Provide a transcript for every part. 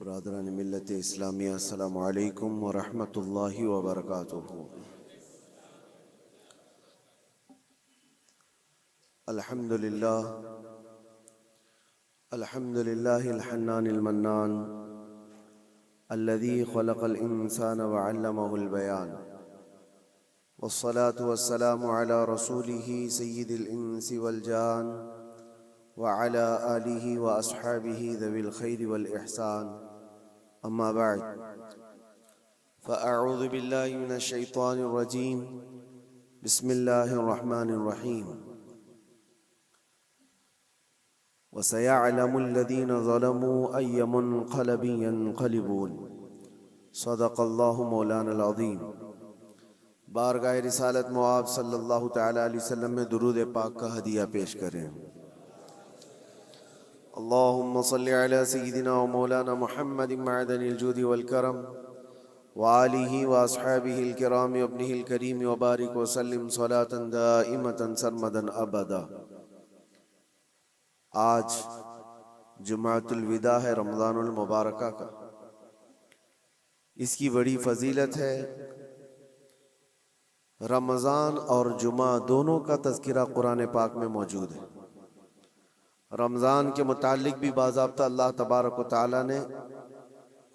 برادران ملت اسلامیہ، السلام علیکم ورحمۃ اللہ وبرکاتہ۔ الحمدللہ الحنان المنان الذي خلق الإنسان وعلمه البيان، والصلاة والسلام على رسوله سيد الإنس والجان وعلى آله وأصحابه ذوي الخير والإحسان، أما بعد، فأعوذ بالله من الشيطان الرجيم، بسم الله الرحمن الرحيم، وسيعلم الذين ظلموا أي منقلب ينقلبون، صدق الله مولانا العظيم۔ بارگاہ رسالت مواب صلی اللہ تعالی علیہ وسلم میں درود پاک کا ہدیہ پیش کریں۔ اللہم صلی علی سیدنا و مولانا محمد معدن الجود والکرم وآلہ واصحابہ الکرام وابنہ الکریم وبارک وسلم صلاة دائمة سرمدا ابدا۔ آج جمعۃ الوداع ہے، رمضان المبارکہ کا۔ اس کی بڑی فضیلت ہے۔ رمضان اور جمعہ دونوں کا تذکرہ قرآن پاک میں موجود ہے۔ رمضان کے متعلق بھی باضابطہ اللہ تبارک و تعالیٰ نے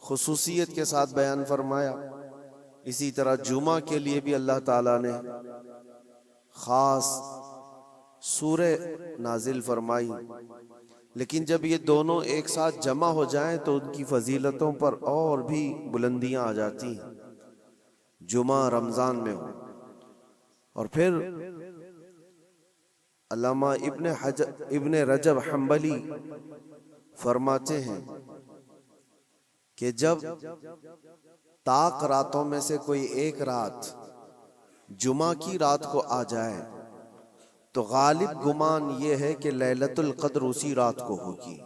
خصوصیت کے ساتھ بیان فرمایا، اسی طرح جمعہ کے لیے بھی اللہ تعالیٰ نے خاص سورہ نازل فرمائی۔ لیکن جب یہ دونوں ایک ساتھ جمع ہو جائیں تو ان کی فضیلتوں پر اور بھی بلندیاں آ جاتی ہیں۔ جمعہ رمضان میں ہو، اور پھر علامہ ابن رجب حنبلی فرماتے ہیں کہ جب طاق راتوں میں سے کوئی ایک رات جمعہ کی رات کو آ جائے تو غالب گمان یہ ہے کہ لیلۃ القدر اسی رات کو ہوگی۔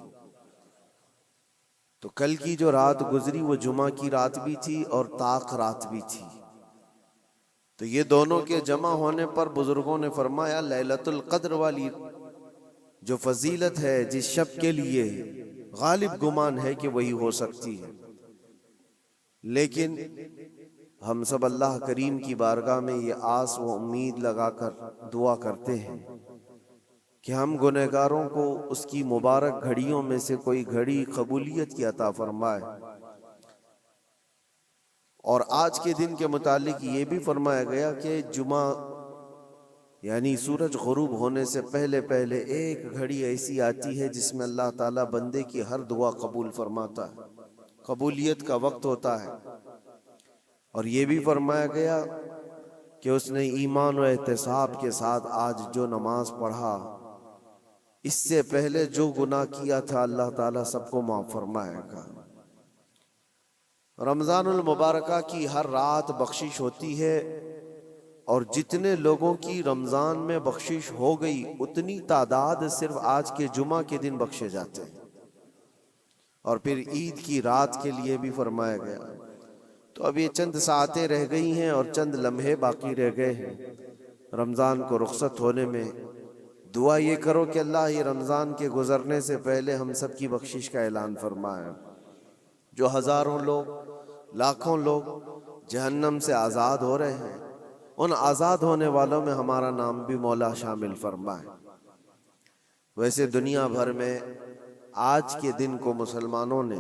تو کل کی جو رات گزری وہ جمعہ کی رات بھی تھی اور طاق رات بھی تھی، تو یہ دونوں کے جمع ہونے پر بزرگوں نے فرمایا لیلۃ القدر والی جو فضیلت ہے جس شب کے لیے غالب گمان ہے کہ وہی ہو سکتی ہے۔ لیکن ہم سب اللہ کریم کی بارگاہ میں یہ آس و امید لگا کر دعا کرتے ہیں کہ ہم گنہگاروں کو اس کی مبارک گھڑیوں میں سے کوئی گھڑی قبولیت کی عطا فرمائے۔ اور آج کے دن کے متعلق یہ بھی فرمایا گیا کہ جمعہ یعنی سورج غروب ہونے سے پہلے پہلے ایک گھڑی ایسی آتی ہے جس میں اللہ تعالیٰ بندے کی ہر دعا قبول فرماتا ہے، قبولیت کا وقت ہوتا ہے۔ اور یہ بھی فرمایا گیا کہ اس نے ایمان و احتساب کے ساتھ آج جو نماز پڑھا، اس سے پہلے جو گناہ کیا تھا اللہ تعالیٰ سب کو معاف فرمائے گا۔ رمضان المبارکہ کی ہر رات بخشش ہوتی ہے، اور جتنے لوگوں کی رمضان میں بخشش ہو گئی اتنی تعداد صرف آج کے جمعہ کے دن بخشے جاتے ہیں۔ اور پھر عید کی رات کے لیے بھی فرمایا گیا۔ تو اب یہ چند ساعتیں رہ گئی ہیں اور چند لمحے باقی رہ گئے ہیں رمضان کو رخصت ہونے میں۔ دعا یہ کرو کہ اللہ یہ رمضان کے گزرنے سے پہلے ہم سب کی بخشش کا اعلان فرمائے۔ جو ہزاروں لوگ، لاکھوں لوگ جہنم سے آزاد ہو رہے ہیں، ان آزاد ہونے والوں میں ہمارا نام بھی مولا شامل فرمائے۔ ویسے دنیا بھر میں آج کے دن کو مسلمانوں نے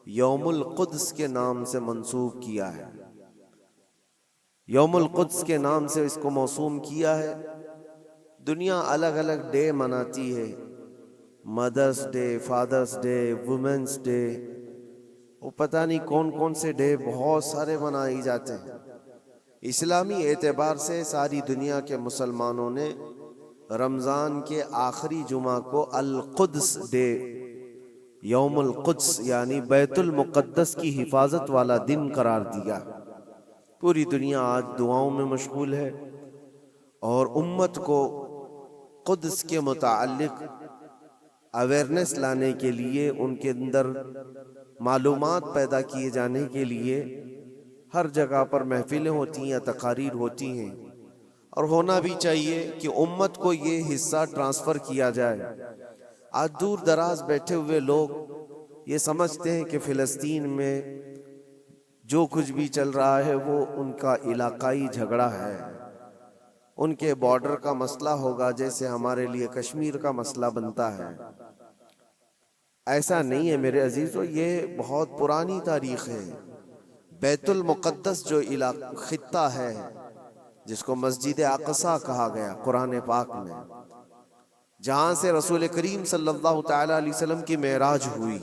یوم القدس کے نام سے منسوب کیا ہے۔ یوم القدس کے نام سے اس کو موسوم کیا ہے۔ دنیا الگ الگ ڈے مناتی ہے، mother's day, father's day, women's day, وہ پتہ نہیں کون کون سے ڈے بہت سارے منائے جاتے ہیں۔ اسلامی اعتبار سے ساری دنیا کے مسلمانوں نے رمضان کے آخری جمعہ کو القدس ڈے، یوم القدس یعنی بیت المقدس کی حفاظت والا دن قرار دیا۔ پوری دنیا آج دعاؤں میں مشغول ہے اور امت کو قدس کے متعلق اویئرنیس لانے کے لیے، ان کے اندر معلومات پیدا کیے جانے کے لیے ہر جگہ پر محفلیں ہوتی ہیں، تقاریر ہوتی ہیں، اور ہونا بھی چاہیے کہ امت کو یہ حصہ ٹرانسفر کیا جائے۔ آج دور دراز بیٹھے ہوئے لوگ یہ سمجھتے ہیں کہ فلسطین میں جو کچھ بھی چل رہا ہے وہ ان کا علاقائی جھگڑا ہے، ان کے بارڈر کا مسئلہ ہوگا جیسے ہمارے لیے کشمیر کا مسئلہ بنتا ہے۔ ایسا نہیں ہے میرے عزیزو، یہ بہت پرانی تاریخ ہے۔ بیت المقدس جو خطہ ہے جس کو مسجد اقصی کہا گیا قرآن پاک میں، جہاں سے رسول کریم صلی اللہ تعالی علیہ وسلم کی معراج ہوئی،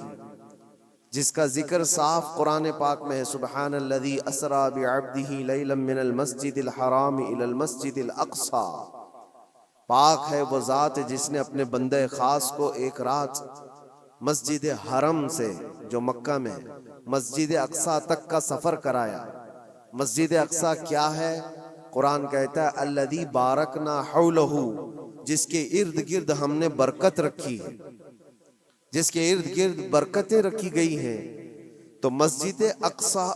جس کا ذکر صاف قرآن پاک میں ہے، سبحان الذی اسری بعبدہ لیلا من المسجد الحرام الی المسجد الاقصی۔ پاک ہے وہ ذات جس نے اپنے بندے خاص کو ایک رات مسجد حرم سے جو مکہ میں مسجد اقصی تک کا سفر کرایا۔ مسجد اقصی کیا ہے؟ قرآن کہتا ہے الذی بارکنا حولہ، جس کے ارد گرد ہم نے برکت رکھی ہے، جس کے ارد گرد برکتیں رکھی گئی ہیں۔ تو مسجد اقصی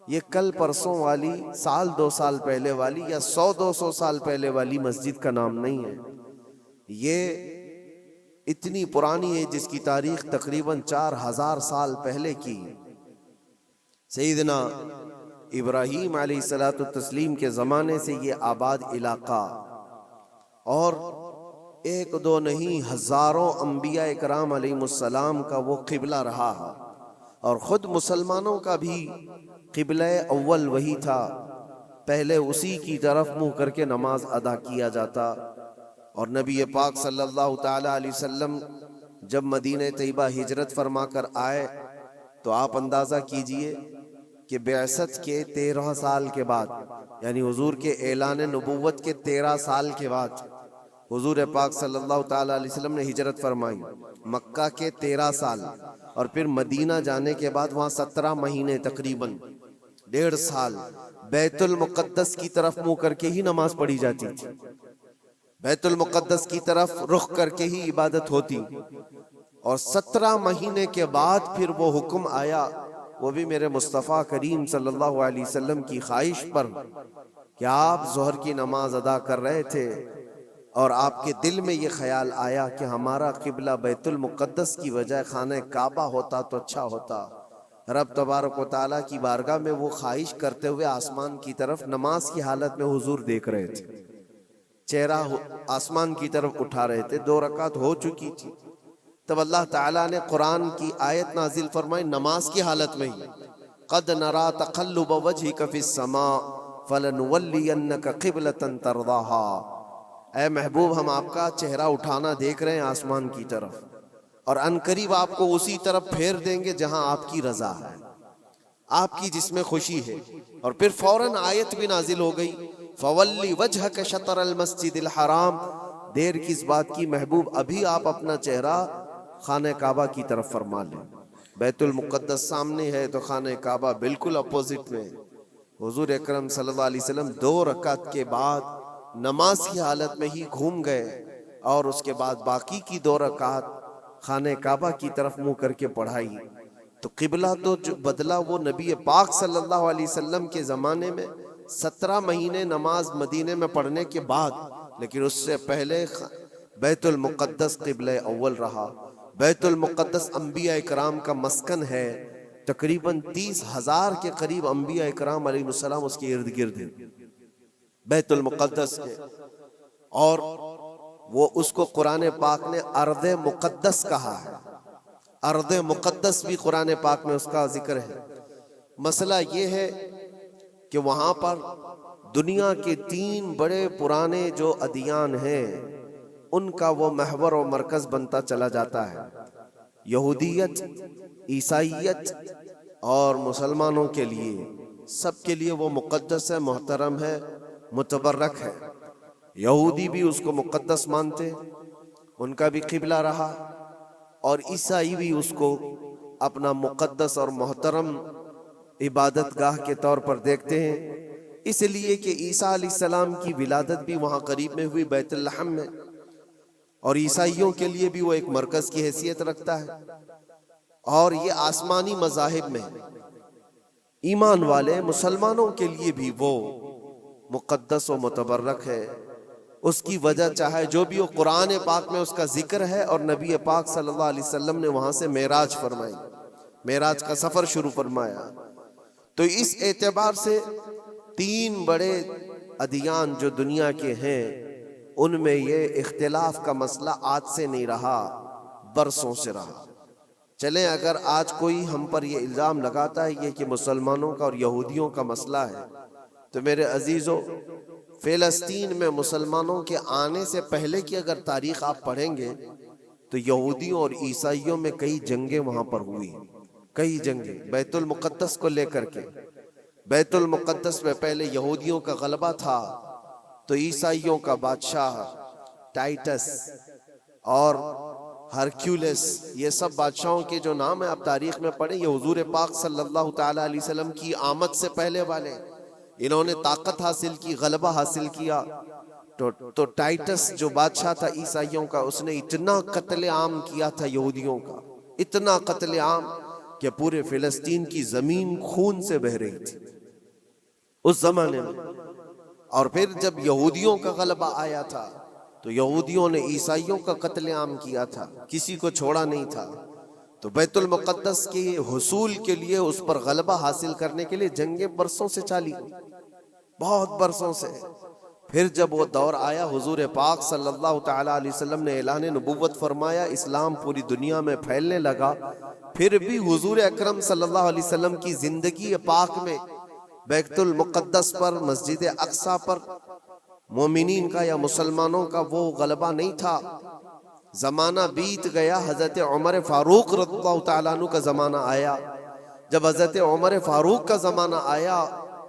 یہ کل پرسوں والی، سال دو سال پہلے والی یا 100-200 سال پہلے والی مسجد کا نام نہیں ہے، یہ اتنی پرانی ہے جس کی تاریخ تقریباً 4000 سال پہلے کی۔ سیدنا ابراہیم علیہ السلام کے زمانے سے یہ آباد علاقہ، اور ایک دو نہیں ہزاروں انبیاء اکرام علیہ السلام کا وہ قبلہ رہا ہے، اور خود مسلمانوں کا بھی قبلہ اول وہی تھا، پہلے اسی کی طرف منہ کر کے نماز ادا کیا جاتا۔ اور نبی پاک صلی اللہ تعالی علیہ وسلم جب مدینہ طیبہ ہجرت فرما کر آئے تو آپ اندازہ کیجئے کہ بعثت کے 13 سال کے بعد، یعنی حضور کے اعلان نبوت کے 13 سال کے بعد حضور پاک صلی اللہ تعالی علیہ وسلم نے ہجرت فرمائی، مکہ کے 13 سال، اور پھر مدینہ جانے کے بعد وہاں 17 مہینے تقریباً 1.5 سال بیت المقدس کی طرف منہ کر کے ہی نماز پڑھی جاتی تھی، بیت المقدس کی طرف رخ کر کے ہی عبادت ہوتی۔ اور 17 مہینے کے بعد پھر وہ حکم آیا، وہ بھی میرے مصطفیٰ کریم صلی اللہ علیہ وسلم کی خواہش پر، کہ آپ ظہر کی نماز ادا کر رہے تھے اور آپ کے دل میں یہ خیال آیا کہ ہمارا قبلہ بیت المقدس کی بجائے خانہ کعبہ ہوتا تو اچھا ہوتا۔ رب تبارک و تعالیٰ کی بارگاہ میں وہ خواہش کرتے ہوئے آسمان کی طرف نماز کی حالت میں حضور دیکھ رہے تھے، چہرہ آسمان کی طرف اٹھا رہے تھے، 2 رکعت ہو چکی تھی۔ تب اللہ تعالیٰ نے قرآن کی آیت نازل فرمائی نماز کی حالت میں ہی، قد نرا تقلب وجہک فی السماء فلنولینک قبلۃ ترضاها۔ اے محبوب، ہم آپ کا چہرہ اٹھانا دیکھ رہے ہیں آسمان کی طرف، اور عنقریب آپ کو اسی طرف پھیر دیں گے جہاں آپ کی رضا ہے، آپ کی جس میں خوشی ہے۔ اور پھر فوراً آیت بھی نازل ہو گئی، فولی وجہک شطر المسجد الحرام۔ دیر کس بات کی محبوب، ابھی آپ اپنا چہرہ خانہ کعبہ کی طرف فرما لیں۔ بیت المقدس سامنے ہے تو خانہ کعبہ بالکل اپوزٹ میں۔ حضور اکرم صلی اللہ علیہ وسلم 2 رکعت کے بعد نماز کی حالت میں ہی گھوم گئے، اور اس کے بعد باقی کی 2 رکعت خانہ کعبہ کی طرف منہ کر کے پڑھائی۔ تو قبلہ تو جو بدلا وہ نبی پاک صلی اللہ علیہ وسلم کے زمانے میں 17 مہینے نماز مدینے میں پڑھنے کے بعد، لیکن اس سے پہلے بیت المقدس قبلہ اول رہا۔ بیت المقدس انبیاء اکرام کا مسکن ہے، تقریباً 30,000 کے قریب انبیاء اکرام علیہ السلام اس کے ارد گرد ہیں بیت المقدس کے، اور وہ اس کو قرآن پاک نے ارض مقدس کہا ہے۔ ارض مقدس بھی قرآن پاک میں اس کا ذکر ہے۔ مسئلہ یہ ہے کہ وہاں پر دنیا کے 3 بڑے پرانے جو ادیان ہیں ان کا وہ محور و مرکز بنتا چلا جاتا ہے، یہودیت، عیسائیت اور مسلمانوں کے لیے، سب کے لیے وہ مقدس ہے، محترم ہے، متبرک ہے۔ یہودی بھی اس کو مقدس مانتے، ان کا بھی قبلہ رہا، اور عیسائی بھی اس کو اپنا مقدس اور محترم عبادت گاہ کے طور پر دیکھتے ہیں، اس لیے کہ عیسیٰ علیہ السلام کی ولادت بھی وہاں قریب میں ہوئی بیت لحم میں، اور عیسائیوں کے لیے بھی وہ ایک مرکز کی حیثیت رکھتا ہے۔ اور یہ آسمانی مذاہب میں ایمان والے مسلمانوں کے لیے بھی وہ مقدس و متبرک ہے۔ اس کی وجہ چاہے جو بھی ہو، قرآن پاک میں اس کا ذکر ہے، اور نبی پاک صلی اللہ علیہ وسلم نے وہاں سے معراج فرمائی۔ معراج کا سفر شروع فرمایا۔ تو اس اعتبار سے تین بڑے ادیان جو دنیا کے ہیں ان میں یہ اختلاف کا مسئلہ آج سے نہیں رہا، برسوں سے رہا۔ چلیں اگر آج کوئی ہم پر یہ الزام لگاتا ہے یہ کہ مسلمانوں کا اور یہودیوں کا مسئلہ ہے، تو میرے عزیزو فلسطین میں مسلمانوں کے آنے سے پہلے کی اگر تاریخ آپ پڑھیں گے تو یہودیوں اور عیسائیوں میں کئی جنگیں وہاں پر ہوئی، کئی جنگیں بیت المقدس کو لے کر کے۔ بیت المقدس میں پہلے یہودیوں کا غلبہ تھا تو عیسائیوں کا بادشاہ ٹائٹس اور ہرکیولس، یہ سب بادشاہوں کے جو نام ہیں آپ تاریخ میں پڑھیں، یہ حضور پاک صلی اللہ تعالیٰ علیہ وسلم کی آمد سے پہلے والے، انہوں نے طاقت حاصل کی، غلبہ حاصل کیا۔ تو ٹائٹس جو بادشاہ تھا عیسائیوں کا، اس نے اتنا قتل عام کیا تھا یہودیوں کا، اتنا قتل عام کہ پورے فلسطین کی زمین خون سے بہہ رہی تھی اس زمانے میں۔ اور پھر جب یہودیوں کا غلبہ آیا تھا تو یہودیوں نے عیسائیوں کا قتل عام کیا تھا، کسی کو چھوڑا نہیں تھا۔ تو بیت المقدس کے حصول کے لیے، اس پر غلبہ حاصل کرنے کے لیے جنگیں برسوں سے چلی، بہت برسوں سے۔ پھر جب وہ دور آیا، حضور پاک صلی اللہ تعالیٰ علیہ وسلم نے اعلان نبوت فرمایا، اسلام پوری دنیا میں پھیلنے لگا، پھر بھی حضور اکرم صلی اللہ علیہ وسلم کی زندگی پاک میں بیت المقدس پر، مسجد اقصیٰ پر مومنین کا یا مسلمانوں کا وہ غلبہ نہیں تھا۔ زمانہ بیت گیا، حضرت عمر فاروق رضی اللہ تعالیٰ عنہ کا زمانہ آیا۔ جب حضرت عمر فاروق کا زمانہ آیا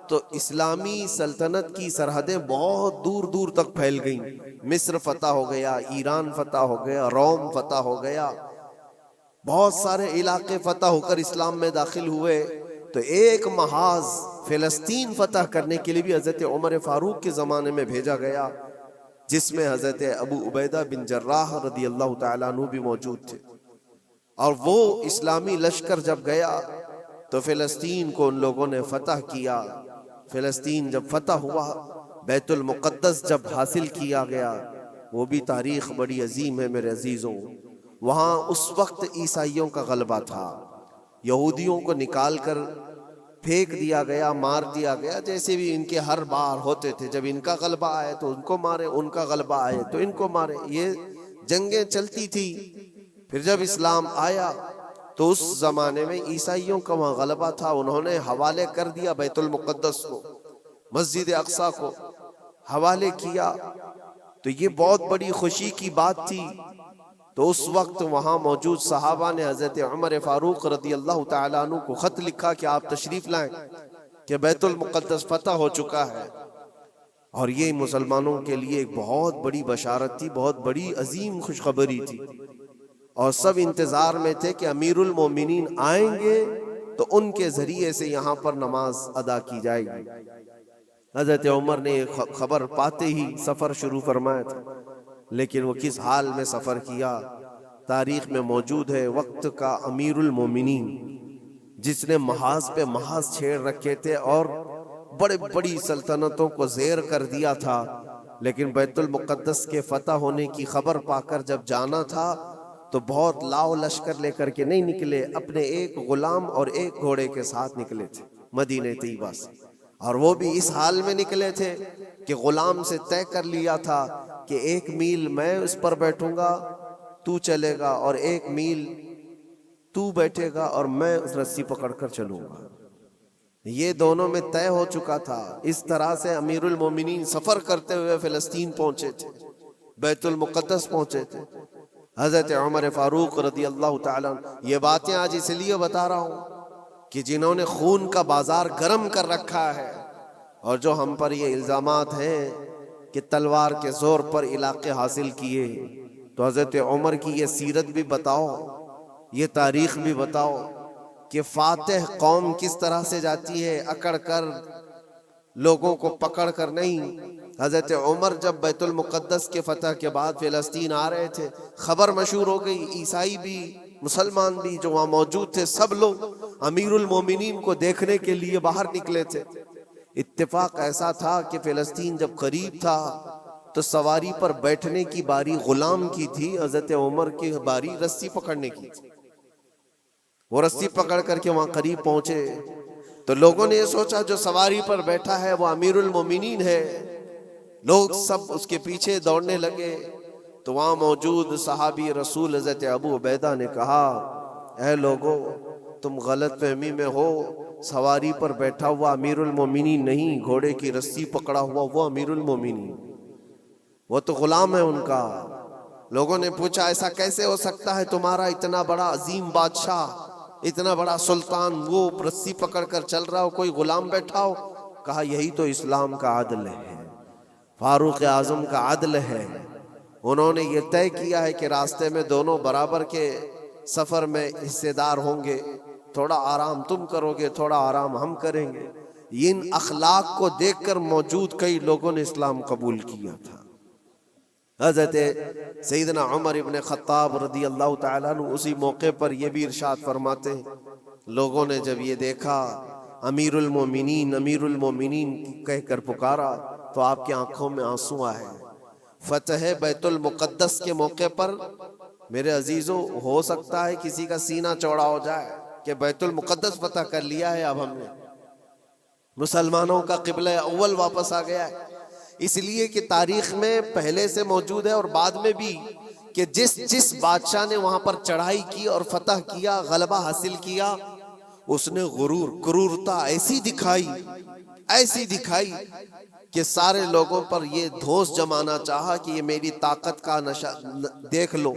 تو اسلامی سلطنت کی سرحدیں بہت دور دور تک پھیل گئیں، مصر فتح ہو گیا، ایران فتح ہو گیا، روم فتح ہو گیا، بہت سارے علاقے فتح ہو کر اسلام میں داخل ہوئے۔ تو ایک محاذ فلسطین فتح کرنے کے لیے بھی حضرت عمر فاروق کے زمانے میں بھیجا گیا، جس میں حضرت ابو عبیدہ بن جراح رضی اللہ تعالیٰ عنہ بھی موجود تھے۔ اور وہ اسلامی لشکر جب گیا تو فلسطین کو ان لوگوں نے فتح کیا۔ فلسطین جب فتح ہوا، بیت المقدس جب حاصل کیا گیا، وہ بھی تاریخ بڑی عظیم ہے میرے عزیزوں۔ وہاں اس وقت عیسائیوں کا غلبہ تھا، یہودیوں کو نکال کر پھینک دیا گیا، مار دیا گیا، جیسے بھی ان کے ہر بار ہوتے تھے۔ جب ان کا غلبہ آئے تو ان کو مارے، ان کا غلبہ آئے تو ان کو مارے، یہ جنگیں چلتی تھی۔ پھر جب اسلام آیا تو اس زمانے میں عیسائیوں کا وہاں غلبہ تھا، انہوں نے حوالے کر دیا بیت المقدس کو، مسجد اقصیٰ کو حوالے کیا۔ تو یہ بہت بڑی خوشی کی بات تھی۔ تو اس وقت وہاں موجود صحابہ نے حضرت عمر فاروق رضی اللہ تعالیٰ عنہ کو خط لکھا کہ آپ تشریف لائیں کہ بیت المقدس فتح ہو چکا ہے۔ اور یہ مسلمانوں کے لیے ایک بہت بڑی بشارت تھی، بہت بڑی عظیم خوشخبری تھی، اور سب انتظار میں تھے کہ امیر المومنین آئیں گے تو ان کے ذریعے سے یہاں پر نماز ادا کی جائے گی۔ حضرت عمر نے خبر پاتے ہی سفر شروع فرمایا تھا، لیکن وہ کس حال میں سفر کیا تاریخ میں موجود ہے۔ وقت کا امیر المومنین جس نے محاذ پہ محاذ چھیڑ رکھے تھے اور بڑے بڑی سلطنتوں کو زیر کر دیا تھا، لیکن بیت المقدس کے فتح ہونے کی خبر پا کر جب جانا تھا تو بہت لاؤ لشکر لے کر کے نہیں نکلے، اپنے ایک غلام اور ایک گھوڑے کے ساتھ نکلے تھے مدینہ طیبہ سے۔ اور وہ بھی اس حال میں نکلے تھے کہ غلام سے طے کر لیا تھا کہ 1 میل میں اس پر بیٹھوں گا، تو چلے گا، اور 1 میل تو بیٹھے گا اور میں اس رسی پکڑ کر چلوں گا۔ یہ دونوں میں طے ہو چکا تھا۔ اس طرح سے امیر المومنین سفر کرتے ہوئے فلسطین پہنچے تھے، بیت المقدس پہنچے تھے۔ حضرت عمر فاروق رضی اللہ تعالیٰ عنہ، یہ باتیں آج اس لیے بتا رہا ہوں کہ جنہوں نے خون کا بازار گرم کر رکھا ہے، اور جو ہم پر یہ الزامات ہیں کہ تلوار کے زور پر علاقے حاصل کیے، تو حضرت عمر کی یہ سیرت بھی بتاؤ، یہ تاریخ بھی بتاؤ کہ فاتح قوم کس طرح سے جاتی ہے، اکڑ کر، لوگوں کو پکڑ کر نہیں۔ حضرت عمر جب بیت المقدس کے فتح کے بعد فلسطین آ رہے تھے، خبر مشہور ہو گئی، عیسائی بھی مسلمان بھی جو وہاں موجود تھے، سب لوگ امیر المومنین کو دیکھنے کے لیے باہر نکلے تھے۔ اتفاق ایسا تھا کہ فلسطین جب قریب تھا تو سواری پر بیٹھنے کی باری غلام کی تھی، حضرت عمر کی باری رسی پکڑنے کی تھی۔ وہ رسی پکڑ کر کے وہاں قریب پہنچے تو لوگوں نے یہ سوچا جو سواری پر بیٹھا ہے وہ امیر المومنین ہے، لوگ سب اس کے پیچھے دوڑنے لگے۔ تو وہاں موجود صحابی رسول حضرت ابو عبیدہ نے کہا، اے لوگو تم غلط فہمی میں ہو، سواری پر بیٹھا ہوا امیر المومنین نہیں، گھوڑے کی رسی پکڑا ہوا وہ امیر المومنین، وہ تو غلام ہے ان کا۔ لوگوں نے پوچھا ایسا کیسے ہو سکتا ہے، تمہارا اتنا بڑا عظیم بادشاہ، اتنا بڑا سلطان، وہ رسی پکڑ کر چل رہا ہو، کوئی غلام بیٹھا ہو؟ کہا یہی تو اسلام کا عدل ہے، فاروق اعظم کا عدل ہے۔ انہوں نے یہ طے کیا ہے کہ راستے میں دونوں برابر کے سفر میں حصے دار ہوں گے، تھوڑا آرام تم کرو گے، تھوڑا آرام ہم کریں گے۔ ان اخلاق کو دیکھ کر موجود کئی لوگوں نے اسلام قبول کیا تھا۔ حضرت سیدنا عمر ابن خطاب رضی اللہ تعالیٰ عنہ اسی موقع پر یہ بھی ارشاد فرماتے ہیں، لوگوں نے جب یہ دیکھا امیر المومنین امیر المومنین کہہ کر پکارا تو آپ کی آنکھوں میں آنسو آئے۔ فتح بیت المقدس کے موقع پر میرے عزیزوں ہو سکتا ہے کسی کا سینہ چوڑا ہو جائے کہ بیت المقدس فتح کر لیا ہے، اب ہم نے مسلمانوں کا قبلہ اول واپس آ گیا ہے۔ اس لیے کہ تاریخ میں پہلے سے موجود ہے اور بعد میں بھی کہ جس بادشاہ نے وہاں پر چڑھائی کی اور فتح کیا، غلبہ حاصل کیا، اس نے کرورتا ایسی دکھائی کہ سارے لوگوں پر یہ دھوس جمانا چاہا کہ یہ میری طاقت کا نشہ دیکھ لو،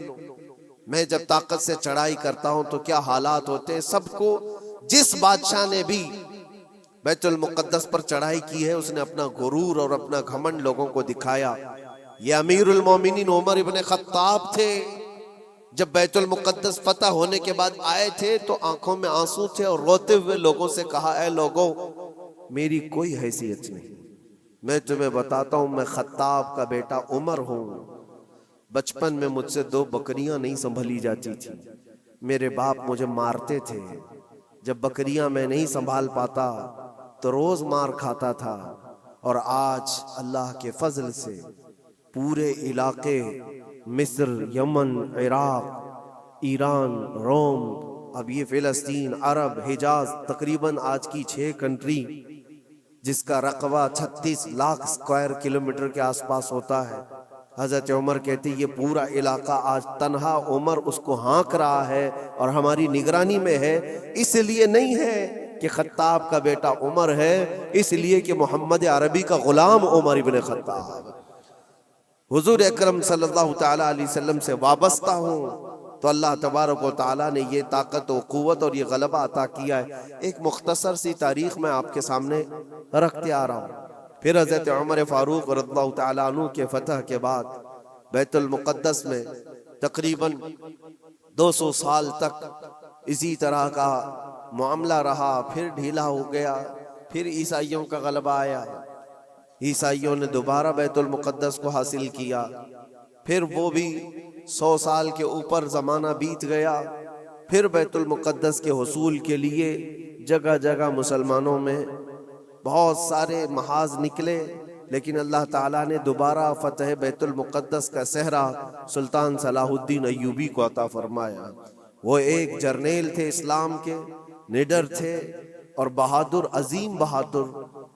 میں جب طاقت سے چڑھائی کرتا ہوں تو کیا حالات ہوتے ہیں۔ سب کو جس بادشاہ نے بھی بیت المقدس پر چڑھائی کی ہے اس نے اپنا غرور اور اپنا گھمنڈ لوگوں کو دکھایا۔ یہ امیر المومنین عمر ابن خطاب تھے، جب بیت المقدس فتح ہونے کے بعد آئے تھے تو آنکھوں میں آنسو تھے اور روتے ہوئے لوگوں سے کہا، اے لوگوں میری کوئی حیثیت نہیں، میں تمہیں بتاتا ہوں میں خطاب کا بیٹا عمر ہوں۔ بچپن میں مجھ سے 2 بکریاں نہیں سنبھلی جاتی تھی، میرے باپ مجھے مارتے تھے، جب بکریاں میں نہیں سنبھال پاتا تو روز مار کھاتا تھا، اور آج اللہ کے فضل سے پورے علاقے مصر، یمن، عراق، ایران، روم، اب یہ فلسطین، عرب، حجاز، تقریباً آج کی 6 کنٹری جس کا رقبہ 36 لاکھ اسکوائر کلومیٹر کے آس پاس ہوتا ہے۔ حضرت عمر کہتے یہ پورا علاقہ آج تنہا عمر اس کو ہانک رہا ہے اور ہماری نگرانی میں ہے، اس لیے نہیں ہے کہ خطاب کا بیٹا عمر ہے، اس لیے کہ محمد عربی کا غلام عمر ابن خطاب حضور اکرم صلی اللہ تعالیٰ علیہ وسلم سے وابستہ ہوں، تو اللہ تبارک و تعالیٰ نے یہ طاقت و قوت اور یہ غلبہ عطا کیا ہے۔ ایک مختصر سی تاریخ میں آپ کے سامنے رکھتے آ رہا ہوں۔ پھر حضرت عمر فاروق رضی اللہ تعالیٰ عنہ کے فتح کے بعد بیت المقدس میں تقریباً 200 سال تک اسی طرح کا معاملہ رہا، پھر ڈھیلا ہو گیا، پھر عیسائیوں کا غلبہ آیا، عیسائیوں نے دوبارہ بیت المقدس کو حاصل کیا، پھر وہ بھی 100 سال کے اوپر زمانہ بیت گیا، پھر بیت المقدس کے حصول کے لیے جگہ جگہ مسلمانوں میں بہت سارے محاذ نکلے، لیکن اللہ تعالیٰ نے دوبارہ فتح بیت المقدس کا صحرا سلطان صلاح الدین ایوبی کو عطا فرمایا۔ وہ ایک جرنیل تھے، اسلام کے نڈر تھے اور بہادر، عظیم بہادر،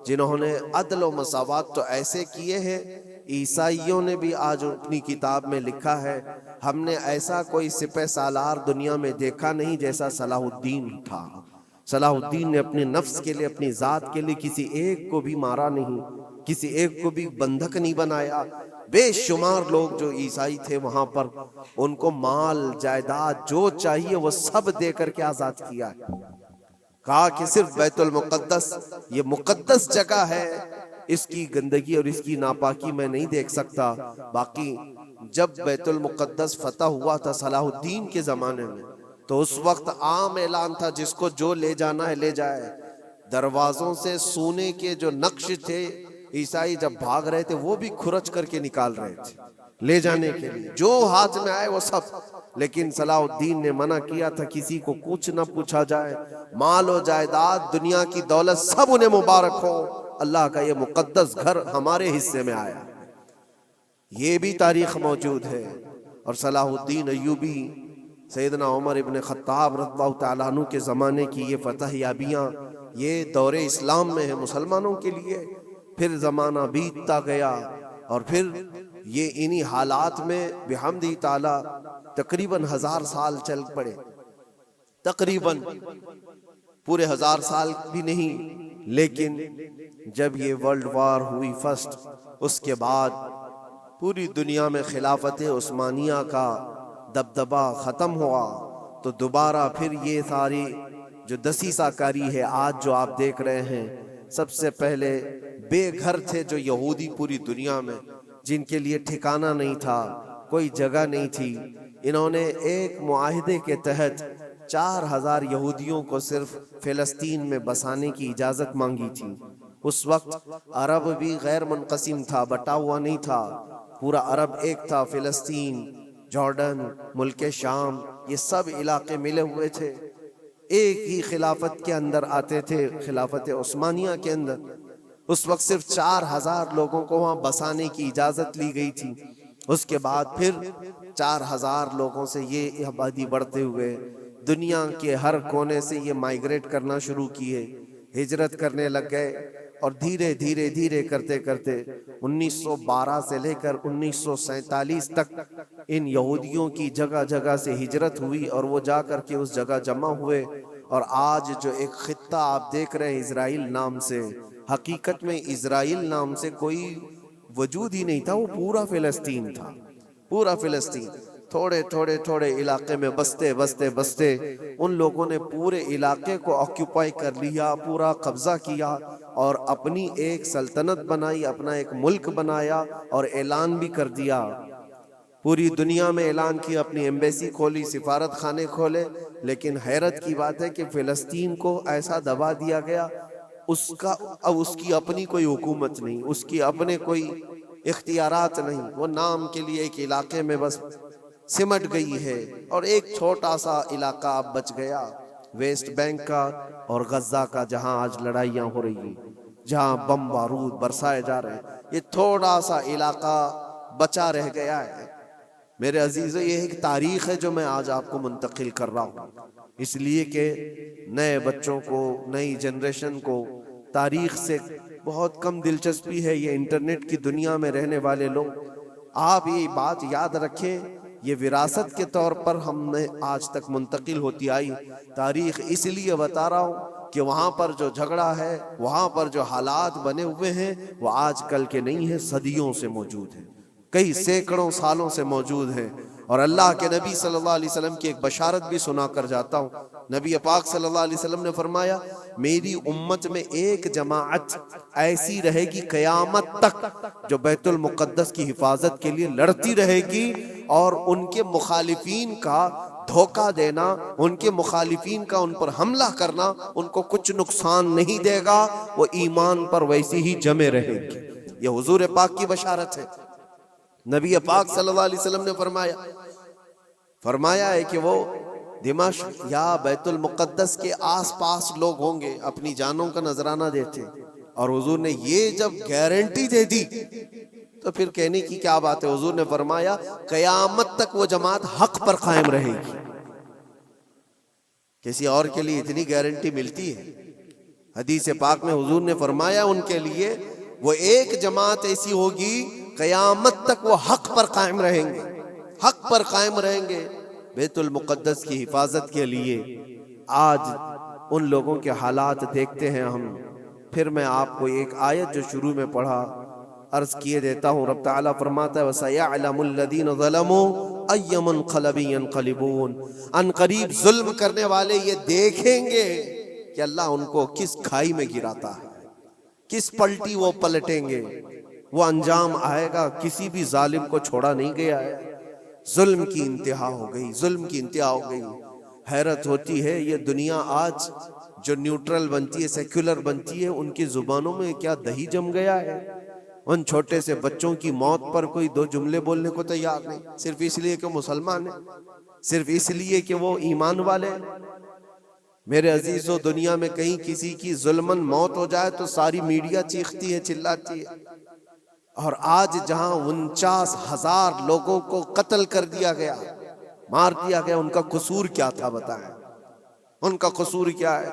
جنہوں نے عدل و مساوات تو ایسے کیے ہیں، عیسائیوں نے بھی آج اپنی کتاب میں لکھا ہے، ہم نے ایسا کوئی سپہ سالار دنیا میں دیکھا نہیں جیسا صلاح الدین تھا۔ صلاح الدین نے اپنے نفس کے لیے، اپنی ذات کے لیے کسی ایک کو بھی مارا نہیں، کسی ایک کو بھی بندھک نہیں بنایا۔ بے شمار لوگ جو عیسائی تھے وہاں پر، ان کو مال جائیداد جو چاہیے وہ سب دے کر کے آزاد کیا ہے۔ کہا کہ صرف بیت المقدس یہ مقدس جگہ ہے، اس کی گندگی اور اس کی ناپاکی میں نہیں دیکھ سکتا۔ باقی جب بیت المقدس فتح ہوا تھا صلاح الدین کے زمانے میں تو اس وقت عام اعلان تھا جس کو جو لے جانا ہے لے جائے۔ دروازوں سے سونے کے جو نقش تھے، عیسائی جب بھاگ رہے تھے وہ بھی کھرچ کر کے نکال رہے تھے لے جانے کے لیے، جو ہاتھ میں آئے وہ سب۔ لیکن صلاح الدین نے منع کیا تھا کسی کو کچھ نہ پوچھا جائے، مال و جائیداد، دنیا کی دولت سب انہیں مبارک ہو، اللہ کا یہ مقدس گھر ہمارے حصے میں آیا۔ یہ بھی تاریخ موجود ہے۔ اور صلاح الدین ایوبی سیدنا عمر ابن خطاب رضی اللہ تعالیٰ عنہ کے زمانے کی یہ فتح یابیاں یہ دور اسلام میں ہے مسلمانوں کے لیے. پھر زمانہ بیتتا گیا اور پھر یہ انہی حالات میں بحمدہ تعالیٰ تقریباً 1000 سال چل پڑے. تقریباً پورے 1000 سال بھی نہیں، لیکن جب یہ ورلڈ وار ہوئی فرسٹ، اس کے بعد پوری دنیا میں خلافت عثمانیہ کا دبدبہ ختم ہوا، تو دوبارہ پھر یہ ساری جو دسیسہ کاری ہے آج جو آپ دیکھ رہے ہیں. سب سے پہلے بے گھر تھے جو یہودی پوری دنیا میں، جن کے لیے ٹھکانہ نہیں تھا، کوئی جگہ نہیں تھی. انہوں نے ایک معاہدے کے تحت 4000 یہودیوں کو صرف فلسطین میں بسانے کی اجازت مانگی تھی. اس وقت عرب بھی غیر منقسم تھا، بٹا ہوا نہیں تھا، پورا عرب ایک تھا. فلسطین، جارڈن، ملک شام، یہ سب علاقے ملے ہوئے تھے، ایک ہی خلافت کے اندر آتے تھے، خلافت عثمانیہ کے اندر. اس وقت صرف 4000 لوگوں کو وہاں بسانے کی اجازت لی گئی تھی. اس کے بعد پھر 4000 لوگوں سے یہ آبادی بڑھتے ہوئے دنیا کے ہر کونے سے یہ مائیگریٹ کرنا شروع کیے، ہجرت کرنے لگ گئے. اور دھیرے دھیرے دھیرے کرتے کرتے 1912 سے لے کر 1947 تک ان یہودیوں کی جگہ جگہ سے ہجرت ہوئی اور وہ جا کر کے اس جگہ جمع ہوئے. اور آج جو ایک خطہ آپ دیکھ رہے ہیں اسرائیل نام سے، حقیقت میں اسرائیل نام سے کوئی وجود ہی نہیں تھا، وہ پورا فلسطین تھا، پورا فلسطین. تھوڑے تھوڑے تھوڑے علاقے میں بستے بستے بستے ان لوگوں نے پورے علاقے کو آکیوپائی کر لیا، پورا قبضہ کیا اور اپنی ایک سلطنت بنائی، اپنا ایک ملک بنایا اور اعلان بھی کر دیا. پوری دنیا میں اعلان کیا، اپنی ایمبیسی کھولی، سفارت خانے کھولے. لیکن حیرت کی بات ہے کہ فلسطین کو ایسا دبا دیا گیا، اب اس کی اپنی کوئی حکومت نہیں، اس کی اپنے کوئی اختیارات نہیں. وہ نام کے لیے ایک علاقے میں بس سمٹ گئی ہے اور ایک چھوٹا سا علاقہ اب بچ گیا ویسٹ بینک کا اور غزہ کا، جہاں آج لڑائیاں ہو رہی ہیں، جہاں بم بارود برسائے جا رہے ہیں. یہ تھوڑا سا علاقہ بچا رہ گیا ہے. میرے عزیزو، یہ ایک تاریخ ہے جو میں آج آپ کو منتقل کر رہا ہوں، اس لیے کہ نئے بچوں کو، نئی جنریشن کو تاریخ سے بہت کم دلچسپی ہے. یہ انٹرنیٹ کی دنیا میں رہنے والے لوگ، آپ یہ بات یاد رکھیں، یہ وراثت کے طور پر ہم نے آج تک منتقل ہوتی آئی. تاریخ اس لیے بتا رہا ہوں کہ وہاں پر جو جھگڑا ہے، وہاں پر جو حالات بنے ہوئے ہیں، وہ آج کل کے نہیں ہیں، صدیوں سے موجود ہیں، کئی سینکڑوں سالوں سے موجود ہیں. اور اللہ کے نبی صلی اللہ علیہ وسلم کی ایک بشارت بھی سنا کر جاتا ہوں. نبی پاک صلی اللہ علیہ وسلم نے فرمایا، میری امت میں ایک جماعت ایسی رہے گی قیامت تک جو بیت المقدس کی حفاظت کے لیے لڑتی رہے گی، اور ان کے مخالفین کا دھوکہ دینا، ان کے مخالفین کا ان پر حملہ کرنا ان کو کچھ نقصان نہیں دے گا، وہ ایمان پر ویسی ہی جمے رہے گی. یہ حضور پاک کی بشارت ہے. نبی پاک صلی اللہ علیہ وسلم نے فرمایا ہے کہ وہ دمشق یا بیت المقدس کے آس پاس لوگ ہوں گے، اپنی جانوں کا نذرانہ دیتے. اور حضور نے یہ جب گارنٹی دے دی تو پھر کہنے کی کیا بات ہے. حضور نے فرمایا قیامت تک وہ جماعت حق پر قائم رہے گی. کسی اور کے لیے اتنی گارنٹی ملتی ہے؟ حدیث پاک میں حضور نے فرمایا ان کے لیے وہ ایک جماعت ایسی ہوگی قیامت تک وہ حق پر قائم رہیں گے، حق پر قائم رہیں گے بیت المقدس کی حفاظت کے لیے. آج ان لوگوں کے حالات دیکھتے ہیں ہم. پھر میں آپ کو ایک آیت جو شروع میں پڑھا عرض کیے دیتا ہوں. رب تعالیٰ فرماتا ہے وَسَيَعْلَمُ الَّذِينَ ظَلَمُوا أَيَّ مُنْقَلَبٍ يَنْقَلِبُونَ. ان قریب ظلم کرنے والے یہ دیکھیں گے کہ اللہ ان کو کس کھائی میں گراتا ہے، کس پلٹی وہ پلٹیں گے. وہ انجام آئے گا، کسی بھی ظالم کو چھوڑا نہیں گیا ہے. ظلم کی انتہا ہو گئی، ظلم کی انتہا ہو گئی. حیرت ہوتی ہے یہ دنیا آج جو نیوٹرل بنتی ہے، سیکولر بنتی ہے، ان کی زبانوں میں کیا دہی جم گیا ہے. ان چھوٹے سے بچوں کی موت پر کوئی دو جملے بولنے کو تیار نہیں، صرف اس لیے کہ مسلمان ہیں، صرف اس لیے کہ وہ ایمان والے ہیں. میرے عزیزو، دنیا میں کہیں کسی کی ظلمن موت ہو جائے تو ساری میڈیا چیختی ہے، چلاتی ہے. اور آج جہاں 49,000 لوگوں کو قتل کر دیا گیا، مار دیا گیا۔ ان کا قصور کیا تھا بتائیں، ان کا قصور کیا ہے؟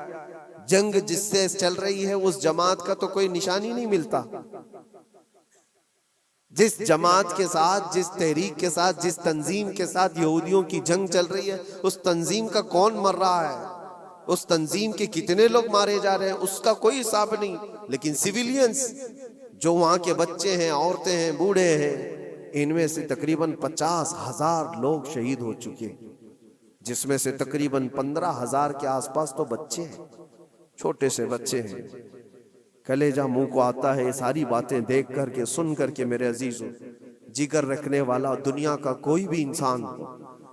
جنگ جس سے چل رہی ہے اس جماعت کا تو کوئی نشانی نہیں ملتا۔ جس جماعت کے ساتھ، جس تحریک کے ساتھ، جس تنظیم کے ساتھ یہودیوں کی جنگ چل رہی ہے، اس تنظیم کا کون مر رہا ہے، اس تنظیم کے کتنے لوگ مارے جا رہے ہیں، اس کا کوئی حساب نہیں۔ لیکن سیویلینز جو وہاں کے بچے ہیں، عورتیں ہیں، بوڑھے ہیں، ان میں سے تقریباً 50,000 لوگ شہید ہو چکے، جس میں سے تقریباً 15,000 کے آس پاس تو بچے ہیں، چھوٹے سے بچے ہیں۔ کلیجہ منہ کو آتا ہے یہ ساری باتیں دیکھ کر کے، سن کر کے میرے عزیزوں۔ جگر رکھنے والا دنیا کا کوئی بھی انسان ہو،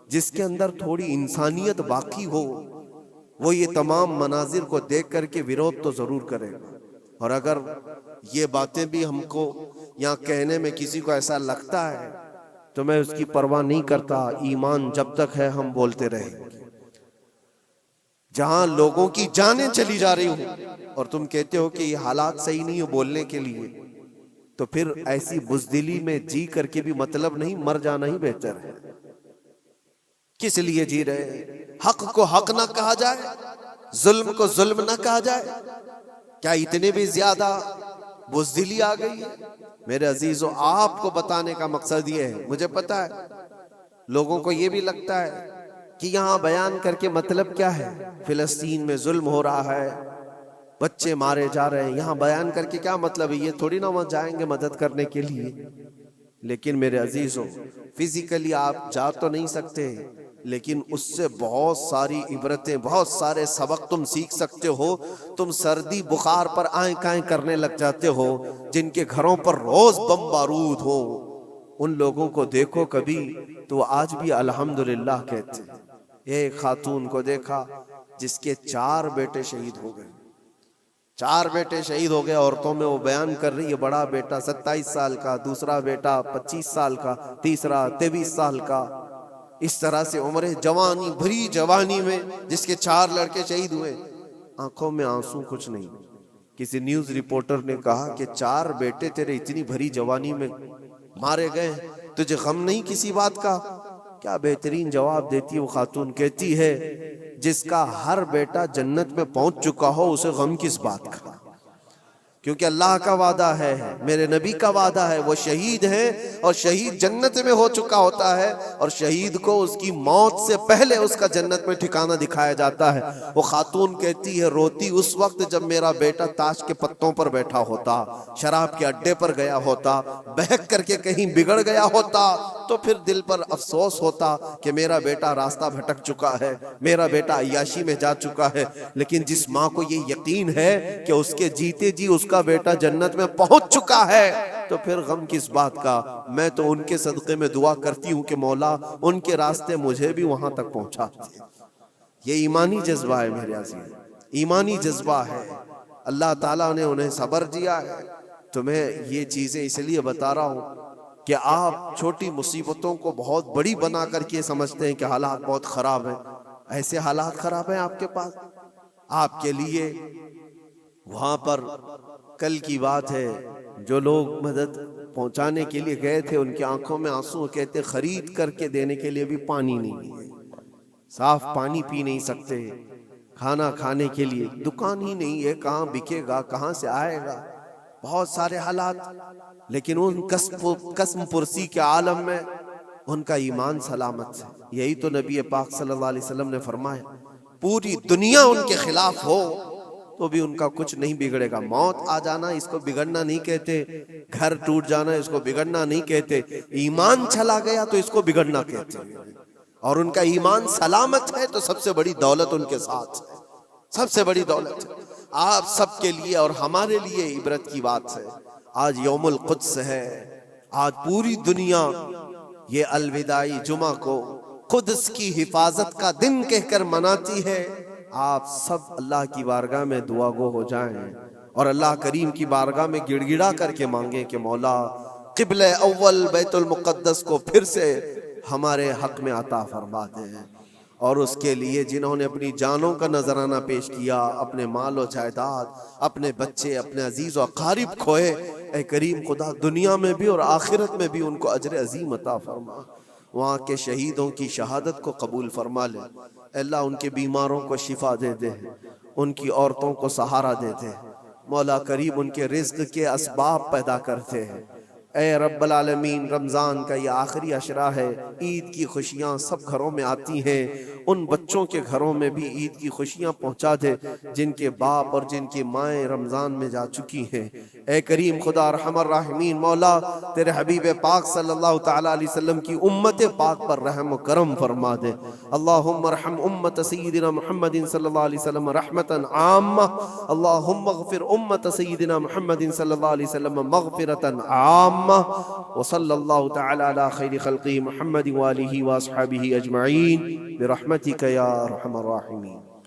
جس کے اندر تھوڑی انسانیت باقی ہو، وہ یہ تمام مناظر کو دیکھ کر کے ویرودھ تو ضرور کرے گا۔ اور اگر یہ باتیں بھی ہم کو یہاں کہنے میں کسی کو ایسا لگتا ہے تو میں اس کی پرواہ نہیں کرتا، ایمان جب تک ہے ہم بولتے رہیں گے۔ جہاں لوگوں کی جانیں چلی جا رہی ہوں اور تم کہتے ہو کہ یہ حالات صحیح نہیں ہو بولنے کے لیے، تو پھر ایسی بزدلی میں جی کر کے بھی مطلب نہیں، مر جانا ہی بہتر ہے۔ کس لیے جی رہے ہیں؟ حق کو حق نہ کہا جائے، ظلم کو ظلم نہ کہا جائے؟ کیا اتنے بھی زیادہ بزدلی آ گئی ہے؟ میرے عزیزو، آپ کو بتانے کا مقصد یہ ہے، مجھے پتا ہے لوگوں کو یہ بھی لگتا ہے کہ یہاں بیان کر کے مطلب کیا ہے، فلسطین میں ظلم ہو رہا ہے، بچے مارے جا رہے ہیں، یہاں بیان کر کے کیا مطلب ہے؟ یہ تھوڑی نہ وہاں جائیں گے مدد کرنے کے لیے۔ لیکن میرے عزیزو، فزیکلی آپ جا تو نہیں سکتے، لیکن اس سے بہت ساری عبرتیں، بہت سارے سبق تم سیکھ سکتے ہو۔ تم سردی بخار پر آئیں کائیں کرنے لگ جاتے ہو، جن کے گھروں پر روز بم بارود ہو، ان لوگوں کو دیکھو کبھی تو آج بھی الحمدللہ کہتے ہیں۔ ایک خاتون کو دیکھا جس کے 4 بیٹے شہید ہو گئے، 4 بیٹے شہید ہو گئے۔ عورتوں میں وہ بیان کر رہی ہے، بڑا بیٹا 27 سال کا، دوسرا بیٹا 25 سال کا، تیسرا 23 سال کا، اس طرح سے عمر جوانی، بھری جوانی میں جس کے 4 لڑکے شہید ہوئے۔ آنکھوں میں آنسو کچھ نہیں۔ کسی نیوز رپورٹر نے کہا کہ 4 بیٹے تیرے اتنی بھری جوانی میں مارے گئے، تجھے غم نہیں کسی بات کا؟ کیا بہترین جواب دیتی وہ خاتون، کہتی ہے جس کا ہر بیٹا جنت میں پہنچ چکا ہو اسے غم کس بات کا؟ کیونکہ اللہ کا وعدہ ہے، میرے نبی کا وعدہ ہے، وہ شہید ہیں اور شہید جنت میں ہو چکا ہوتا ہے، اور شہید کو اس کی موت سے پہلے اس کا جنت میں ٹھکانہ دکھایا جاتا ہے۔ وہ خاتون کہتی ہے روتی اس وقت جب میرا بیٹا تاش کے پتوں پر بیٹھا ہوتا، شراب کے اڈے پر گیا ہوتا، بہک کر کے کہیں بگڑ گیا ہوتا، تو پھر دل پر افسوس ہوتا کہ میرا بیٹا راستہ بھٹک چکا ہے، میرا بیٹا عیاشی میں جا چکا ہے۔ لیکن جس ماں کو یہ یقین ہے کہ اس کے جیتے جی اس کا بیٹا جنت میں پہنچ چکا ہے، تو پھر غم کس بات کا؟ میں تو ان کے صدقے میں دعا کرتی ہوں کہ مولا ان کے راستے مجھے بھی وہاں تک پہنچا دے۔ یہ ایمانی جذبہ ہے میرے عزیز، ایمانی جذبہ ہے۔ اللہ تعالیٰ نے انہیں صبر دیا ہے۔ تو میں یہ چیزیں اس لیے بتا رہا ہوں کہ آپ چھوٹی مصیبتوں کو بہت بڑی بنا کر کے سمجھتے ہیں کہ حالات بہت خراب ہیں۔ ایسے حالات خراب ہیں آپ کے پاس؟ آپ کے لیے وہاں پر کل کی بات ہے، جو لوگ مدد پہنچانے کے لیے گئے تھے ان کی آنکھوں میں آنسو، کہتے خرید کر کے دینے کے لیے بھی پانی نہیں ہے، صاف پانی پی نہیں سکتے، کھانا کھانے کے لیے دکان ہی نہیں ہے، کہاں بکے گا، کہاں سے آئے گا، بہت سارے حالات۔ لیکن ان قسم پرسی کے عالم میں ان کا ایمان سلامت ہے۔ یہی تو نبی پاک صلی اللہ علیہ وسلم نے فرمایا، پوری دنیا ان کے خلاف ہو تو بھی ان کا کچھ نہیں بگڑے گا۔ موت آ جانا اس کو بگڑنا نہیں کہتے، گھر ٹوٹ جانا اس کو بگڑنا نہیں کہتے، ایمان چلا گیا تو اس کو بگڑنا کہتے ہیں۔ اور ان کا ایمان سلامت ہے تو سب سے بڑی دولت ان کے ساتھ ہے، سب سے بڑی دولت ہے۔ آپ سب کے لیے اور ہمارے لیے عبرت کی بات ہے۔ آج یوم القدس ہے، آج پوری دنیا یہ الوداعی جمعہ کو قدس کی حفاظت کا دن کہہ کر مناتی ہے۔ آپ سب اللہ کی بارگاہ میں دعا گو ہو جائیں اور اللہ کریم کی بارگاہ میں گڑ گڑا کر کے مانگیں کہ مولا قبلہ اول بیت المقدس کو پھر سے ہمارے حق میں عطا فرما دیں۔ اور اس کے لیے جنہوں نے اپنی جانوں کا نذرانہ پیش کیا، اپنے مال و جائیداد، اپنے بچے، اپنے عزیز و اقارب کھوئے، اے کریم خدا دنیا میں بھی اور آخرت میں بھی ان کو اجر عظیم عطا فرما۔ وہاں کے شہیدوں کی شہادت کو قبول فرما لے۔ اے اللہ ان کے بیماروں کو شفا دے دے، ان کی عورتوں کو سہارا دے دے۔ مولا کریم ان کے رزق کے اسباب پیدا کرتے ہیں۔ اے رب العالمین، رمضان کا یہ آخری عشرہ ہے، عید کی خوشیاں سب گھروں میں آتی ہیں، ان بچوں کے گھروں میں بھی عید کی خوشیاں پہنچا دے جن کے باپ اور جن کی مائیں رمضان میں جا چکی ہیں۔ اے کریم خدا ارحم الراحمین، مولا تیرے حبیب پاک صلی اللہ تعالیٰ علیہ وسلم کی امت پاک پر رحم و کرم فرما دے۔ اللہم ارحم امت سیدنا محمد صلی اللہ علیہ وسلم رحمتا عامہ، اللہم اغفر امت سیدنا محمد صلی اللہ علیہ وسلم مغفرتا عامہ، وصلی اللہ تعالی علی خیر خلقہ محمد وآلہ واصحابہ اجمعین برحمتک یا ارحم الراحمین۔